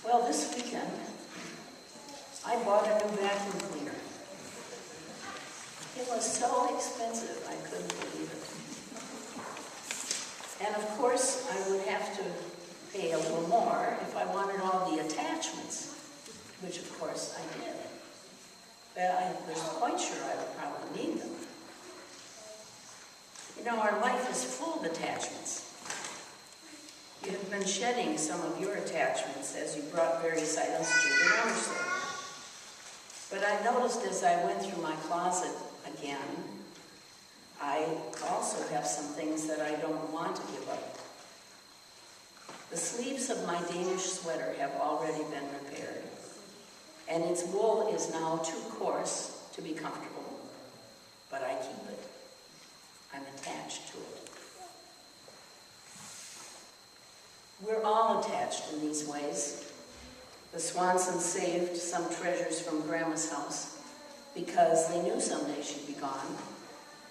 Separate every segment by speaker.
Speaker 1: Well, this weekend, I bought a new vacuum cleaner. It was so expensive, I couldn't believe it. And of course, I would have to pay a little more if I wanted all the attachments, which of course I did. But I was quite sure I would probably need them. You know, our life is full of attachments. You have been shedding some of your attachments as you brought various items to the garage sale. But I noticed as I went through my closet again, I also have some things that I don't want to give up. The sleeves of my Danish sweater have already been repaired, and its wool is now too coarse to be comfortable, but I keep it. I'm attached to it. We're all attached in these ways. The Swansons saved some treasures from Grandma's house because they knew someday she'd be gone,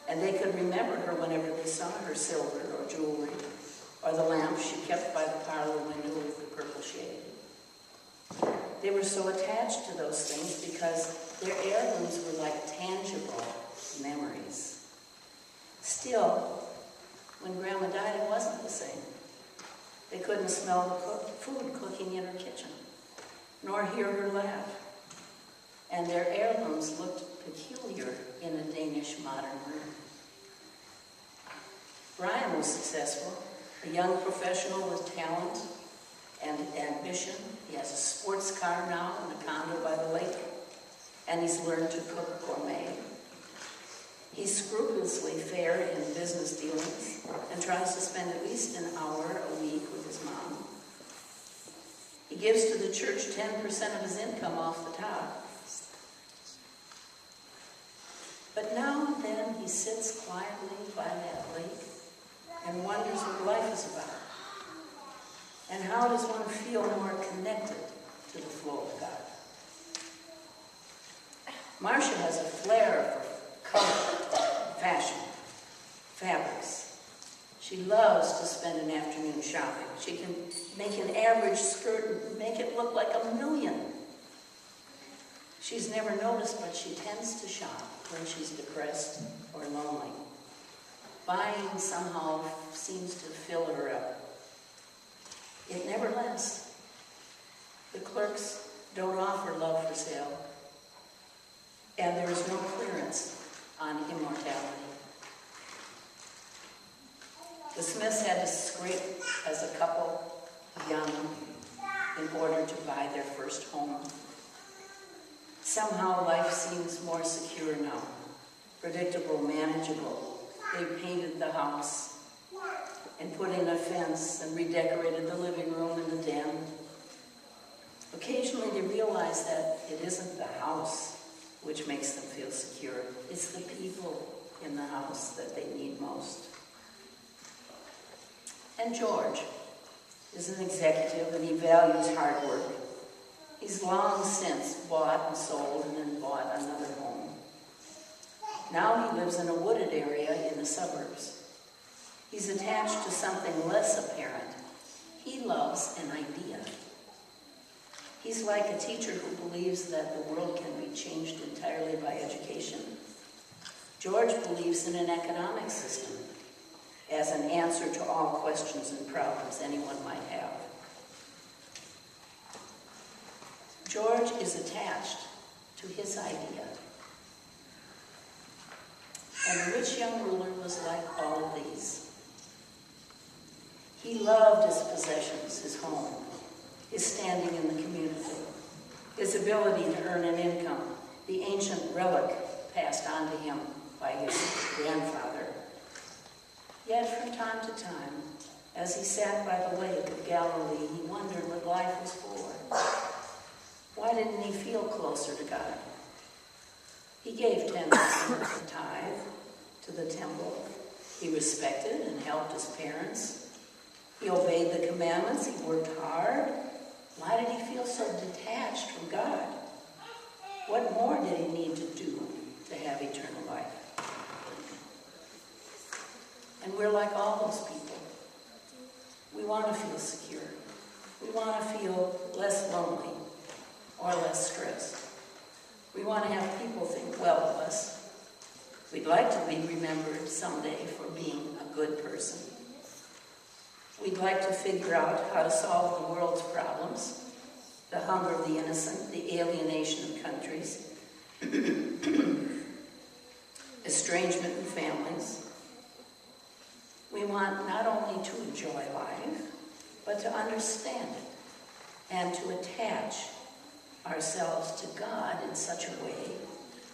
Speaker 1: and they could remember her whenever they saw her silver or jewelry, or the lamp she kept by the parlor window with the purple shade. They were so attached to those things because their heirlooms were like tangible memories. Still, when Grandma died, it wasn't the same. They couldn't smell the food cooking in her kitchen, nor hear her laugh. And their heirlooms looked peculiar in a Danish modern room. Brian was successful, a young professional with talent and ambition. He has a sports car now and a condo by the lake, and he's learned to cook gourmet. He's scrupulously fair in business dealings and tries to spend at least an hour a week with his mom. He gives to the church 10% of his income off the top. But now and then he sits quietly by that lake and wonders what life is about. And how does one feel more connected to the flow of God? Marcia has a flair for color, fashion, fabrics. She loves to spend an afternoon shopping. She can make an average skirt and make it look like $1 million. She's never noticed, but she tends to shop when she's depressed or lonely. Buying somehow seems to fill her up. It never lasts. The clerks don't offer love for sale, and there is no clearance on immortality. The Smiths had to scrape as a couple young in order to buy their first home. Somehow life seems more secure now, predictable, manageable. They painted the house and put in a fence and redecorated the living room and the den. Occasionally they realize that it isn't the house which makes them feel secure. It's the people in the house that they need most. And George is an executive and he values hard work. He's long since bought and sold and then bought another home. Now he lives in a wooded area in the suburbs. He's attached to something less apparent. He loves an idea. He's like a teacher who believes that the world can be changed entirely by education. George believes in an economic system as an answer to all questions and problems anyone might have. George is attached to his idea. And the rich young ruler was like all of these. He loved his possessions, his home, his standing in the community, his ability to earn an income, the ancient relic passed on to him by his grandfather. Yet from time to time, as he sat by the lake of Galilee, he wondered what life was for. Why didn't he feel closer to God? He gave 10% of the tithe to the temple. He respected and helped his parents. He obeyed the commandments. He worked hard. Why did he feel so detached from God? What more did he need to do to have eternal life? And we're like all those people. We want to feel secure. We want to feel less lonely or less stressed. We want to have people think well of us. We'd like to be remembered someday for being a good person. We'd like to figure out how to solve the world's problems, the hunger of the innocent, the alienation of countries, estrangement in families. We want not only to enjoy life, but to understand it and to attach ourselves to God in such a way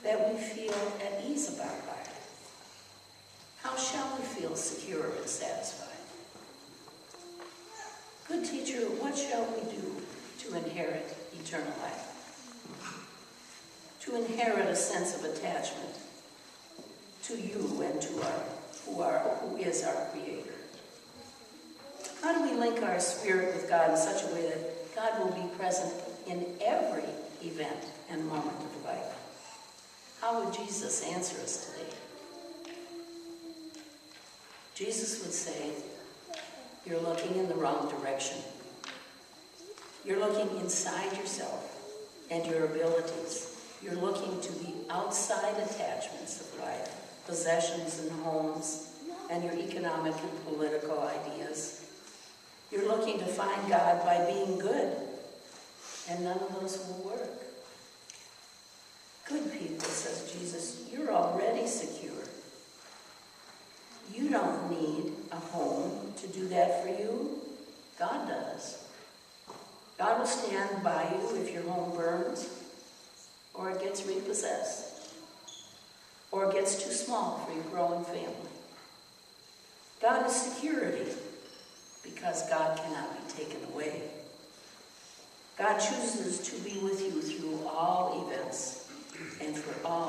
Speaker 1: that we feel at ease about life. How shall we feel secure and satisfied? Good teacher, what shall we do to inherit eternal life? To inherit a sense of attachment to you and to who is our Creator. How do we link our spirit with God in such a way that God will be present in every event and moment of life? How would Jesus answer us today? Jesus would say, you're looking in the wrong direction. You're looking inside yourself and your abilities. You're looking to the outside attachments of life, possessions and homes, and your economic and political ideas. You're looking to find God by being good, and none of those will work. Good people, says Jesus, you're already secure. You don't need a home to do that for you. God does. God will stand by you if your home burns, or it gets repossessed, or it gets too small for your growing family. God is security, because God cannot be taken away. God chooses to be with you through all events and for all